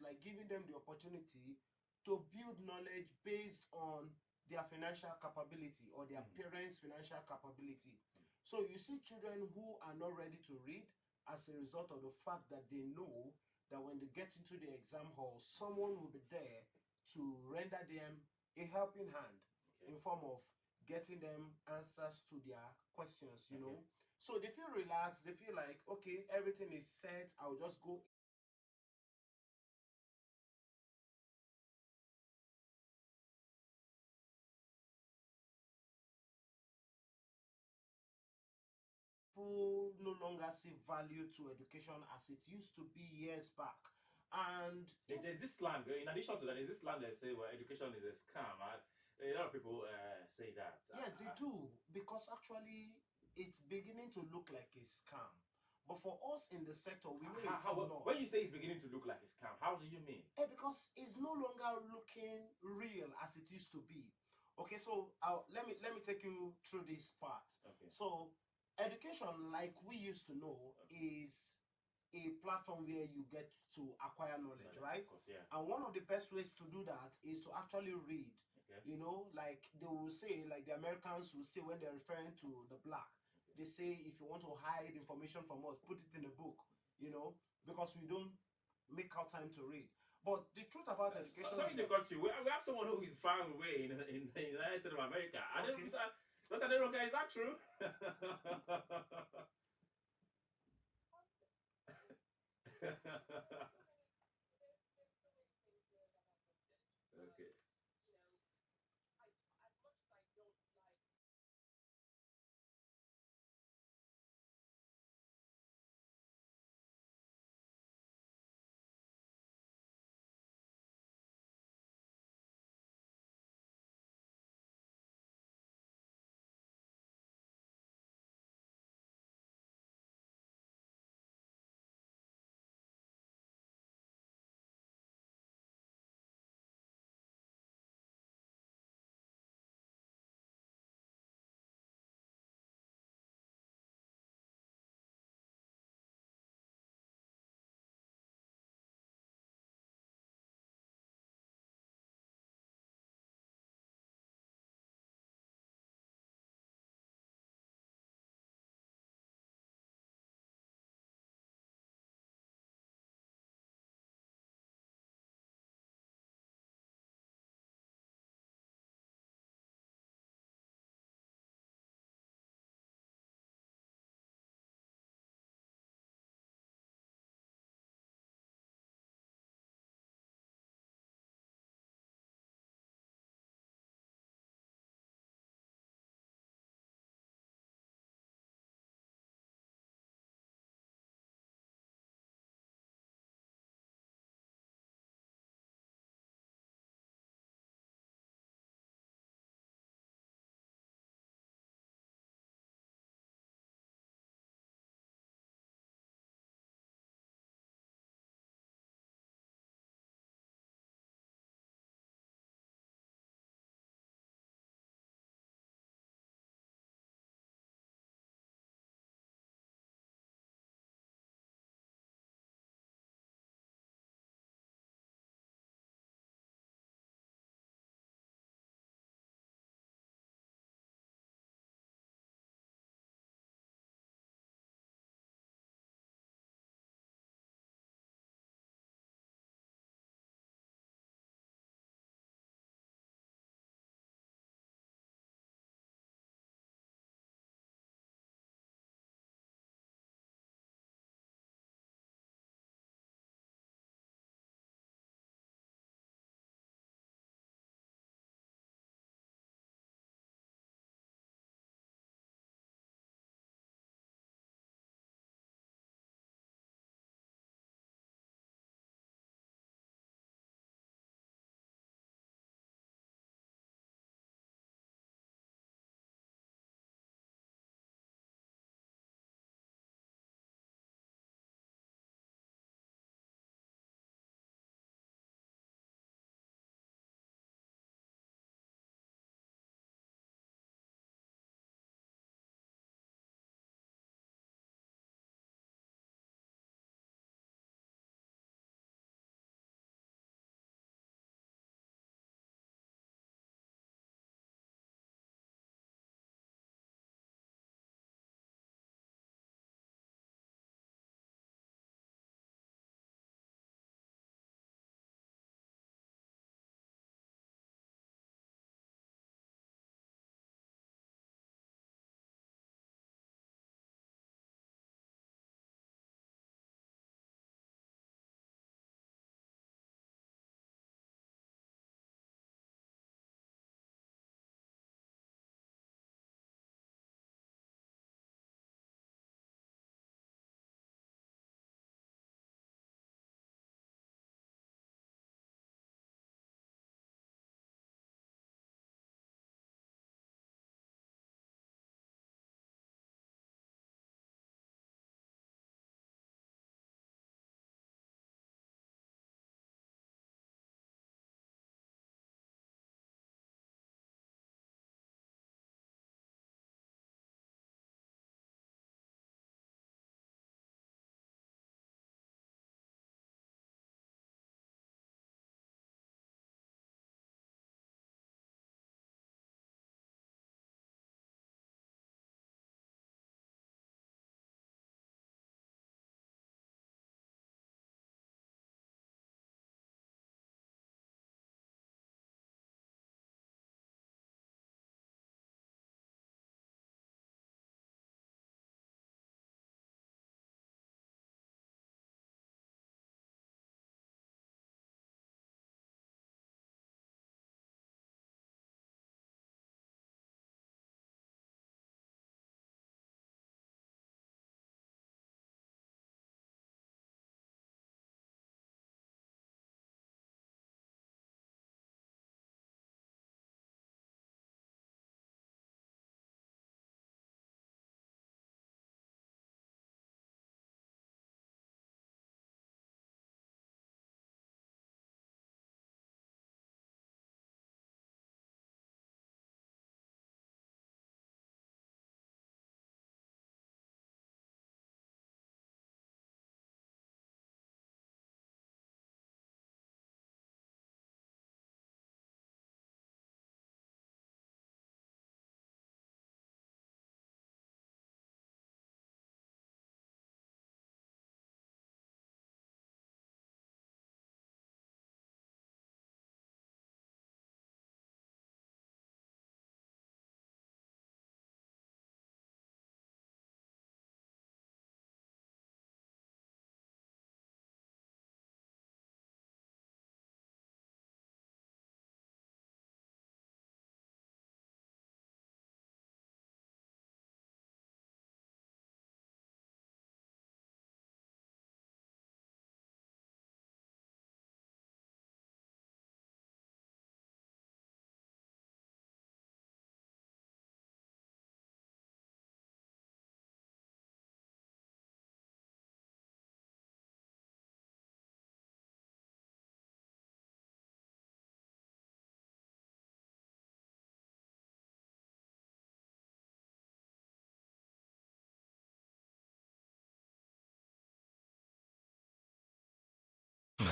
like giving them the opportunity to build knowledge based on their financial capability or their parents' financial capability. So you see children who are not ready to read as a result of the fact that they know that when they get into the exam hall, someone will be there to render them a helping hand in form of getting them answers to their questions, you know. So they feel relaxed, they feel like, okay, everything is set, I'll just go no longer see value to education as it used to be years back. And there's this slang, in addition to that, there's this slang that say, well, education is a scam. A lot of people say that. Yes, they do, because actually it's beginning to look like a scam. But for us in the sector, we know it's not. When you say it's beginning to look like a scam, how do you mean? Because it's no longer looking real as it used to be. Okay, so let me take you through this part. Okay. So education, like we used to know, is a platform where you get to acquire knowledge, right? Of course, yeah. And one of the best ways to do that is to actually read. Okay. You know, like they will say, like the Americans will say when they're referring to the black, they say, if you want to hide information from us, put it in a book, you know, because we don't make out time to read. But the truth about education sorry to cut you. We have someone who is far away in the United States of America. I don't know, Dr. Deroka, is that true? Okay.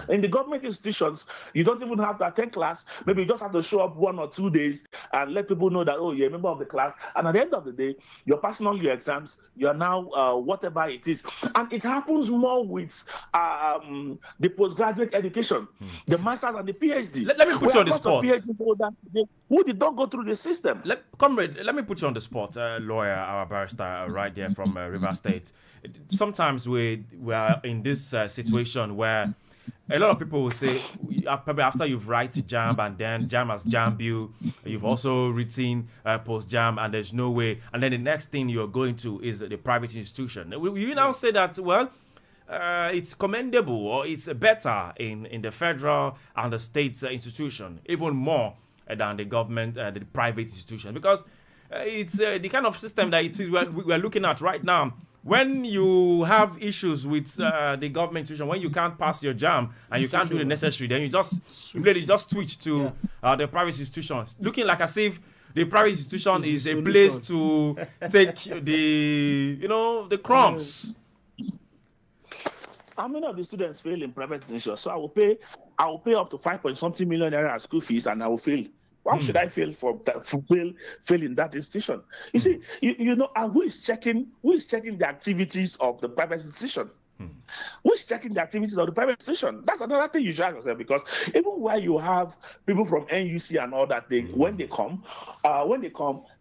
In the government institutions, you don't even have to attend class. Maybe you just have to show up 1 or 2 days and let people know that, oh, you're a member of the class. And at the end of the day, you're passing on your exams. You're now whatever it is. And it happens more with the postgraduate education, the masters and the PhD. Let me put you on the spot. Who did not go through the system. Comrade, let me put you on the spot. Lawyer, our barrister, right there from River State. Sometimes we are in this situation where a lot of people will say, probably after you've written JAMB and then JAMB has jammed you, you've also written post-JAMB and there's no way, and then the next thing you're going to is the private institution. Will you now say that, well, it's commendable or it's better in the federal and the state institution, even more than the government, the private institution? Because it's the kind of system that we're looking at right now. When you have issues with the government institution, when you can't pass your JAMB and you can't do the necessary, then you just switch to the private institution, looking like as if the private institution is a place to take the crumbs. How many of the students fail in private institutions? So I will pay up to 5.something million naira school fees, and I will fail. Why should I fail fail in that institution? You see, you know, and who is checking the activities of the private institution? Who is checking the activities of the private institution? That's another thing you should ask yourself, because even where you have people from NUC and all that, when they come,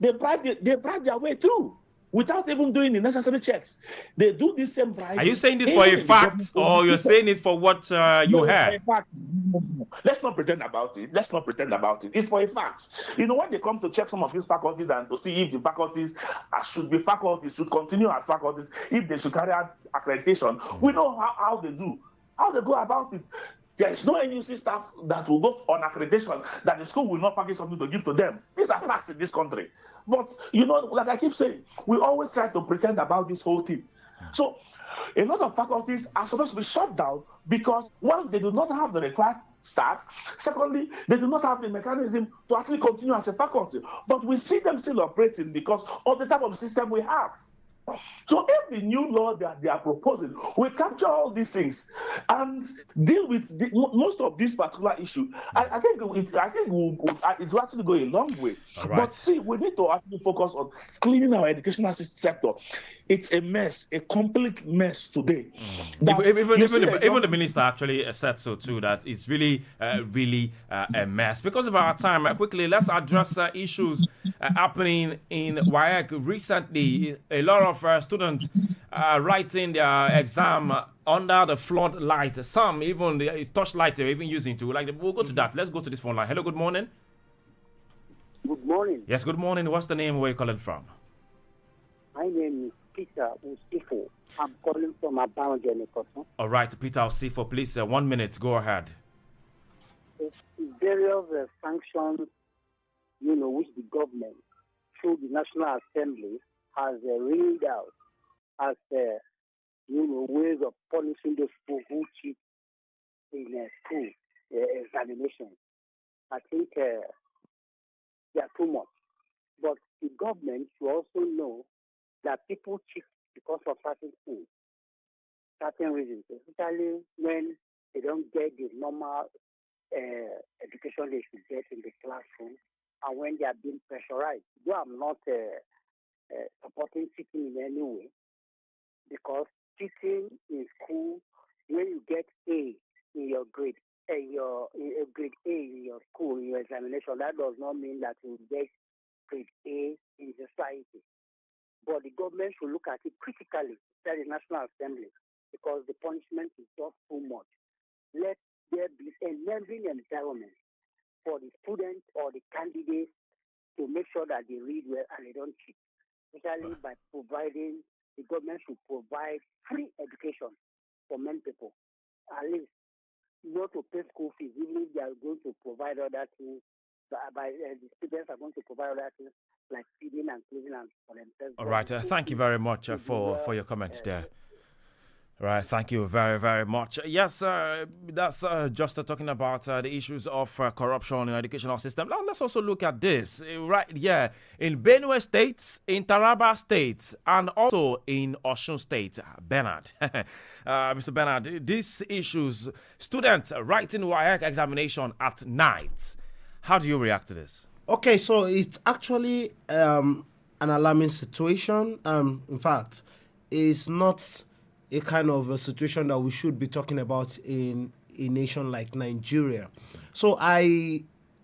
they bribe their way through without even doing the necessary checks. They do this same bribe. Are you saying this for a fact, or you're saying it for what you heard? Let's not pretend about it. It's for a fact. You know, when they come to check some of these faculties and to see if the faculties should continue as faculties, if they should carry out accreditation, we know how they go about it. There is no NUC staff that will go on accreditation that the school will not package something to give to them. These are facts in this country. But, you know, like I keep saying, we always try to pretend about this whole thing. So a lot of faculties are supposed to be shut down because, one, they do not have the required staff. Secondly, they do not have the mechanism to actually continue as a faculty. But we see them still operating because of the type of system we have. So if the new law that they are proposing will capture all these things and deal with most of this particular issue, I think it will actually go a long way. Right. But see, we need to actually focus on cleaning our educational sector. It's a mess, a complete mess today. Even the minister actually said so too, that it's really a mess. Because of our time, quickly, let's address issues happening in WAEC. Recently, a lot of students writing their exam under the floodlight. Some even the torchlight they're even using to. We'll go to that. Let's go to this phone line. Hello, good morning. Good morning. Yes, good morning. What's the name? Where are you calling from? My name is Peter Usifo. I'm calling from Abound. All right, Peter Usifo, please, 1 minute. Go ahead. Various sanctions, which the government, through the National Assembly, has reeled out as, ways of punishing those people who cheat in school examinations. I think they are too much. But the government should also know that people cheat because of certain things, certain reasons, especially when they don't get the normal education they should get in the classroom, and when they are being pressurized. Though I'm not supporting cheating in any way, because cheating in school, when you get A in your grade, grade A in your school, in your examination, that does not mean that you get grade A in society. But the government should look at it critically, at the National Assembly, because the punishment is just too much. Let there be a enabling environment for the students or the candidates to make sure that they read well and they don't cheat, especially by providing, the government should provide free education for many people, at least not to pay school fees, even if they are going to provide other things. The students are going to provide other things like feeding and clothing and for themselves. All right, thank you very much for your comments there. Right, thank you very, very much. Yes, that's just talking about the issues of corruption in the educational system. Now, let's also look at this right here in Benue State, in Taraba State, and also in Osun State. Bernard, Mr. Bernard, these issues, students writing WAEC examination at night. How do you react to this? Okay, so it's actually an alarming situation. In fact, it's not a kind of a situation that we should be talking about in a nation like Nigeria. So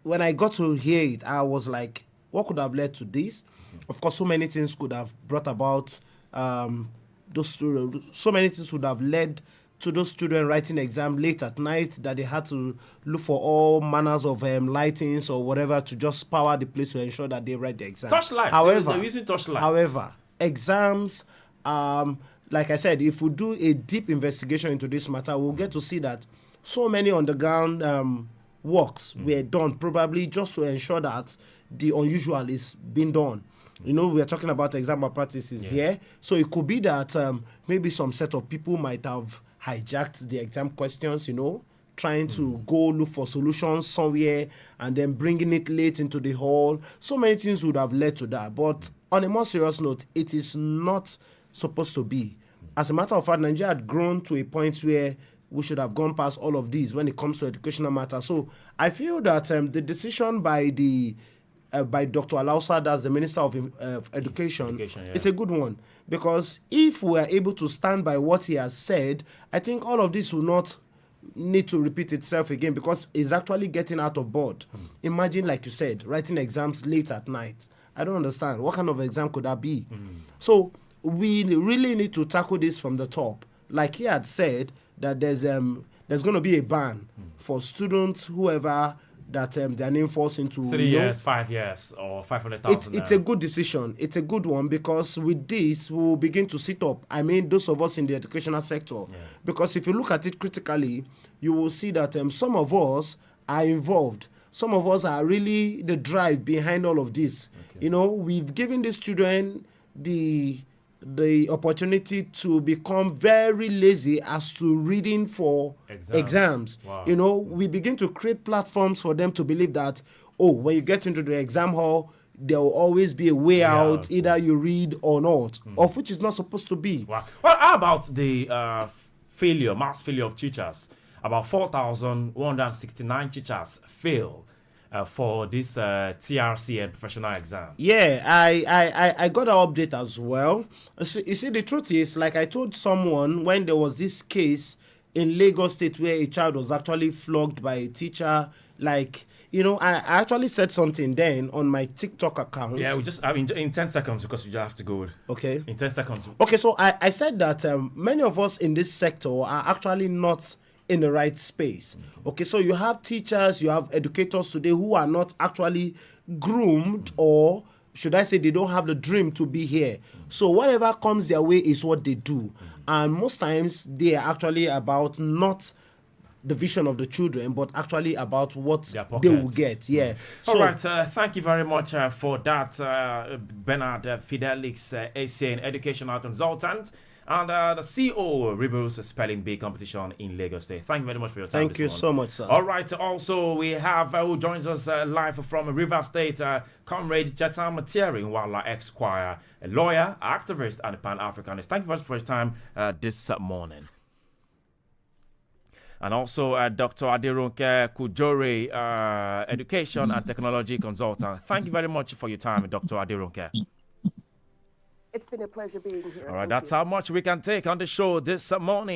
when I got to hear it, I was like, what could have led to this? Of course, so many things could have brought about so many things would have led to those students writing exam late at night, that they had to look for all manners of lightings or whatever to just power the place to ensure that they write the exam. Torchlights. However, they're using torchlights. However, exams, like I said, if we do a deep investigation into this matter, we'll get to see that so many underground works were done, probably just to ensure that the unusual is being done. You know, we are talking about exam practices here. So it could be that maybe some set of people might have hijacked the exam questions, you know, trying to go look for solutions somewhere and then bringing it late into the hall. So many things would have led to that. But on a more serious note, it is not supposed to be. As a matter of fact, Nigeria had grown to a point where we should have gone past all of these when it comes to educational matters. So I feel that the decision by Dr. Alausa, that's the Minister of Education is a good one. Because if we are able to stand by what he has said, I think all of this will not need to repeat itself again, because it's actually getting out of board. Imagine, like you said, writing exams late at night. I don't understand. What kind of exam could that be? So we really need to tackle this from the top. Like he had said, that there's going to be a ban for students, whoever, that their name falls into 3 years, 5 years, or 500,000. It's a good decision. It's a good one, because with this, we'll begin to sit up. I mean, those of us in the educational sector. Yeah. Because if you look at it critically, you will see that some of us are involved. Some of us are really the drive behind all of this. Okay. You know, we've given these children the opportunity to become very lazy as to reading for exams. Wow. You know, we begin to create platforms for them to believe that, oh, when you get into the exam hall, there will always be a way out, either you read or not, of which is not supposed to be. Wow. Well, how about the mass failure of teachers? About 4,169 teachers fail for this TRC and professional exam. Yeah, I got an update as well. You see, the truth is, like I told someone when there was this case in Lagos State where a child was actually flogged by a teacher, like, you know, I actually said something then on my TikTok account. Yeah, in 10 seconds, because we just have to go. Okay. In 10 seconds. Okay, so I said that many of us in this sector are actually not in the right space. Okay, so you have teachers, you have educators today who are not actually groomed, or should I say they don't have the dream to be here. So whatever comes their way is what they do. And most times they are actually about not the vision of the children, but actually about what they will get. Yeah. All right. Thank you very much for that, Bernard Fidelix, ACN educational consultant, and the CEO Rebels Spelling Bee competition in Lagos State. Thank you very much for your time. Thank you so much, sir. All right. Also, we have who joins us live from River State, Comrade Chetan Matieri Nwala, Esquire, a lawyer, activist, and a Pan-Africanist. Thank you very much for your time this morning. And also Dr. Aderonke Kujore, education and technology consultant. Thank you very much for your time, Dr. Aderonke. It's been a pleasure being here. All right, that's how much we can take on the show this morning.